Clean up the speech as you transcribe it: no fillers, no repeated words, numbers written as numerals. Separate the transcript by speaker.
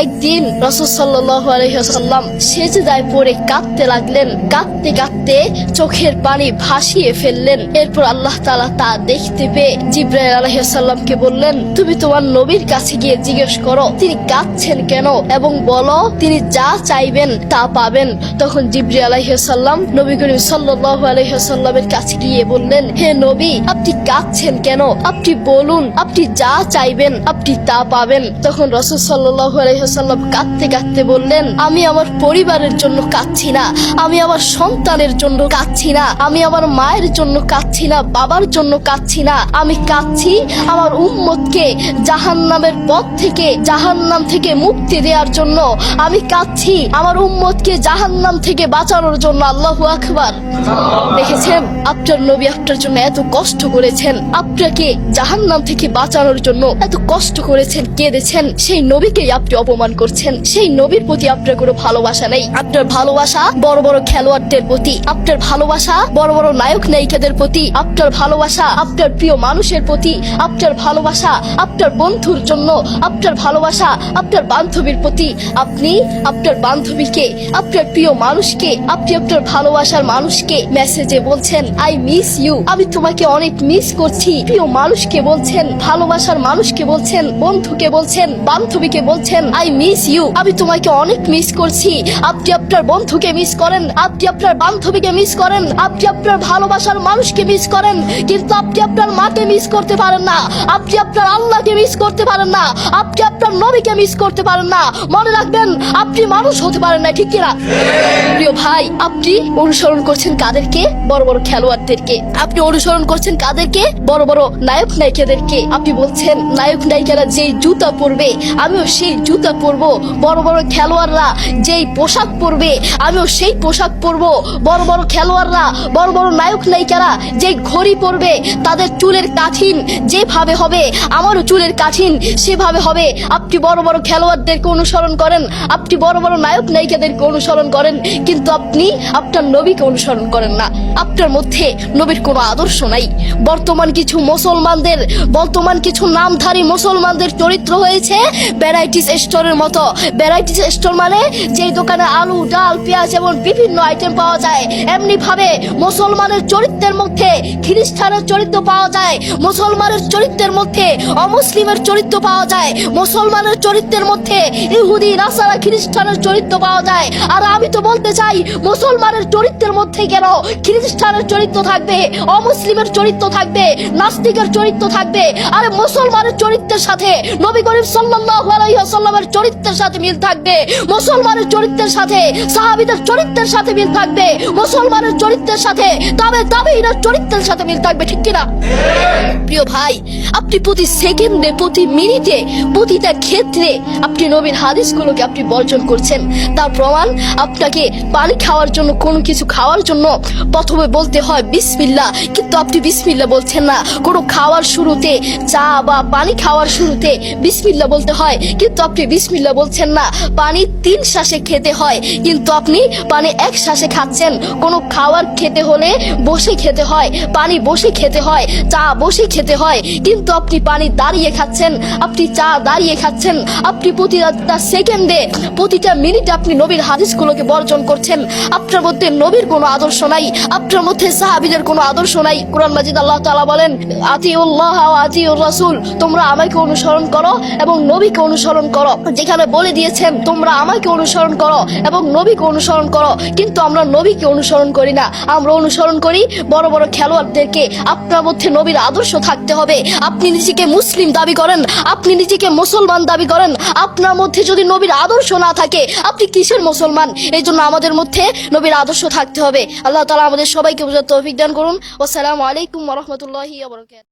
Speaker 1: একদিন রাসূল সাল্লাল্লাহু আলাইহি ওয়াসাল্লাম সেজদায় পড়ে কাঁদতে লাগলেন। কাঁদতে কাঁদতে চোখের পানি ভাসিয়ে ফেললেন। এরপর আল্লাহ তাআলা তা দেখতে পেয়ে জিবরাইল আলাইহিস সালামকে বললেন, তুমি তোমার নবীর কাছে গিয়ে জিজ্ঞেস করো তিনি কাঁদছেন কেন এবং বলো তিনি যা চাইবেন তা পাবেন। তখন জিবরাইল আলাইহিস সালাম নবী করিম সাল্লাল্লাহু আলাইহি ওয়াসাল্লামের কাছে গিয়ে বললেন, হে নবী, আপনি কাঁদছেন কেন? আপনি বলুন, আপনি যা চাইবেন আপনি তা পাবেন। তখন রাসূল সাল্লাল্লাহু আলাইহি ওয়াসাল্লাম কাঁদতে কাঁদতে বললেন, আমি আমার পরিবারের জন্য কাঁদছি না, আমি আমার সন্তানের জন্য কাঁদছি না, আমি আমার মায়ের জন্য কাঁদছি না, বাবার জন্য কাঁদছি না, আমি কাঁদছি আমার উম্মতকে জাহান্নামের পথ থেকে, জাহান্নাম থেকে মুক্তি দেওয়ার জন্য। আমি কাঁদছি আমার উম্মতকে জাহান্নাম থেকে বাঁচানোর জন্য। আল্লাহু আকবার। দেখেছেন আপনার নবী আপনার জন্য এত কষ্ট করেছেন, আপনাকে জাহান্নাম থেকে বাঁচানোর জন্য এত কষ্ট করেছেন, কেঁদেছেন। সেই নবীকেই আপনি অপমান করছেন। সেই নবীর প্রতি আপনার কোনো ভালোবাসা নেই। আপনার ভালোবাসা বড় বড় খেলোয়াড়দের প্রতি, আপনার ভালোবাসা বড় বড় নায়ক নায়িকাদের প্রতি, আপনার ভালোবাসা আপনার প্রিয় মানুষের প্রতি, আপনার ভালোবাসা আপনার বন্ধুর জন্য, আপনার ভালোবাসা আপনার বান্ধবীর প্রতি। আপনি আপনার বান্ধবীকে, আপনার প্রিয় মানুষকে, আপনি আপনার ভালোবাসার মানুষকে মেসেজে বলছেন আই মিস ইউ, আমি তোমাকে অনেক মিস করছি। প্রিয় মানুষকে বলছেন, ভালোবাসার মানুষকে বলছেন, বন্ধুকে বলছেন, বান্ধবীকে বলছেন আই মিস ইউ, আমি তোমাকে অনেক মিস করছি। আপনি আপনার বন্ধুকে মিস করেন, আপনি আপনার বান্ধবীকে মিস করেন, আপনি আপনার ভালোবাসার মানুষকে মিস করেন, কিন্তু আপনি আপনার মাকে মিস করতে পারেন না, আপনি আপনার আল্লাহকে মিস করতে পারেন না, আপনি আপনার নবীকে মিস করতে পারেন না। মনে রাখবেন আপনি মানুষ হতে পারেন না, ঠিক কিনা? প্রিয় ভাই, আপনি অনুসরণ করছেন কাদেরকে? বড় বড় খেলোয়াড়দেরকে। আপনি অনুসরণ করছেন কাদেরকে? বড় বড় নায়ক নায়িকাদেরকে। আপনি বলছেন নায়ক নায়িকারা যেই জুতা পরবে আমিও সেই জুতা পরবো, বড় বড় খেলোয়াড়রা যেই পোশাক পরবে আমিও সেই পোশাক পরবো, বড় বড় খেলোয়াড়রা, বড় বড় নায়ক নায়িকারা যেই ঘড়ি পরবে, তাদের চুলের কাঠিন যেভাবে হবে আমারও চুলের কাঠিন সেভাবে হবে। আপনি বড় বড় খেলোয়াড়দেরকে অনুসরণ করেন, আপনি বড় বড় নায়ক নায়িকাদেরকে অনুসরণ করেন, কিন্তু আপনি আপনার নবীকে অনুসরণ করেন না। আপনার মধ্যে নবীর কোনো আদর্শ নাই। বর্তমান কিছু নামধারী মুসলমানদের চরিত্র হয়েছে ভ্যারাইটিস স্টোরের মতো। ভ্যারাইটিস স্টোর মানে যেই দোকানে আলু, ডাল, পেঁয়াজ এবং বিভিন্ন আইটেম পাওয়া যায়, এমনি ভাবে মুসলমানের চরিত্রের মধ্যে খ্রিস্টানের চরিত্র পাওয়া যায়, মুসলমানের চরিত্রের মধ্যে অমুসলিমের চরিত্র পাওয়া যায়, মুসলমানের চরিত্রের মধ্যে ইহুদি, নাসারা, খ্রিস্টানের চরিত্র পাওয়া যায়। আর আমি তো বলতে চাই, মুসলমানের চরিত্রের মধ্যে কেন খ্রিস্টানের চরিত্র থাকবে, অমুসলিমের চরিত্র থাকবে, নাস্তিকের চরিত্র থাকবে? আরে মুসলমানের চরিত্রের সাথে নবী করিম সাল্লাল্লাহু আলাইহি ওয়াসাল্লামের চরিত্রের সাথে মিল থাকবে, মুসলমানের চরিত্রের সাথে সাহাবীদের চরিত্রের সাথে মিল থাকবে, মুসলমানের চরিত্রের সাথে তাবেঈনের চরিত্রের সাথে মিল থাকবে, ঠিক কিনা? প্রিয় ভাই, আপনি প্রতি সেকেন্ডে, প্রতি মিনিটে, প্রতিটা ক্ষেত্রে আপনি নবীর হাদিসগুলোকে আপনি বর্জন করছেন। তার প্রমাণ, আপনাকে পানি খাওয়ার জন্য, কোনো কিছু খাওয়ার জন্য প্রথমে বলতে হয় বিসমিল্লাহ, কিন্তু আপনি বিসমিল্লাহ বলছেন না। কোনো খাওয়ার শুরুতে, চা বা পানি খাওয়ার শুরুতে বিসমিল্লাহ বলতে হয়, কিন্তু আপনি বিসমিল্লাহ বলছেন না। পানি 3 শ্বাসে খেতে হয়, কিন্তু আপনি পানি 1 শ্বাসে খাচ্ছেন। কোনো খাবার খেতে হলে বসে খেতে হয়, পানি বসে খেতে হয়, চা বসে খেতে হয়, কিন্তু আপনি পানি দাঁড়িয়ে খাচ্ছেন, আপনি চা দাঁড়িয়ে খাচ্ছেন। আপনি প্রতিটা সেকেন্ডে, প্রতিটা মিনিটে আপনি নবীর হাদিসগুলোকে বর্জন করছেন। আপনার মধ্যে নবীর কোনো আদর্শ নাই, আপনার মধ্যে সাহাবীদের কোনো আদর্শ নাই। কোরআন মাজিদ আল্লাহ তাআলা বলেন, আতিউল্লাহ ওয়া আতিউর রাসূল, তোমরা আমাকে অনুসরণ করো এবং নবীকে অনুসরণ করো। যেখানে বলে দিয়েছেন তোমরা আমাকে অনুসরণ করো এবং নবীকে অনুসরণ করো, কিন্তু আমরা নবীকে অনুসরণ করি না, আমরা অনুসরণ করি বড় বড় খেলোয়াড়দেরকে। আপনার মধ্যে নবীর আদর্শ থাকতে হবে। আপনি নিজেকে মুসলিম দাবি করেন, আপনি নিজেকে মুসলমান দাবি করেন, আপনার মধ্যে যদি নবীর আদর্শ না থাকে আপনি কিসের মুসলমান? এই জন্য আমাদের মধ্যে নবীর আদর্শ থাকতে হবে। আল্লাহ তাআলা আমাদের সবাইকে বুঝার তৌফিক দান করুন। আসসালামু আলাইকুম ওয়া রাহমাতুল্লাহি ওয়া বারাকাতুহু।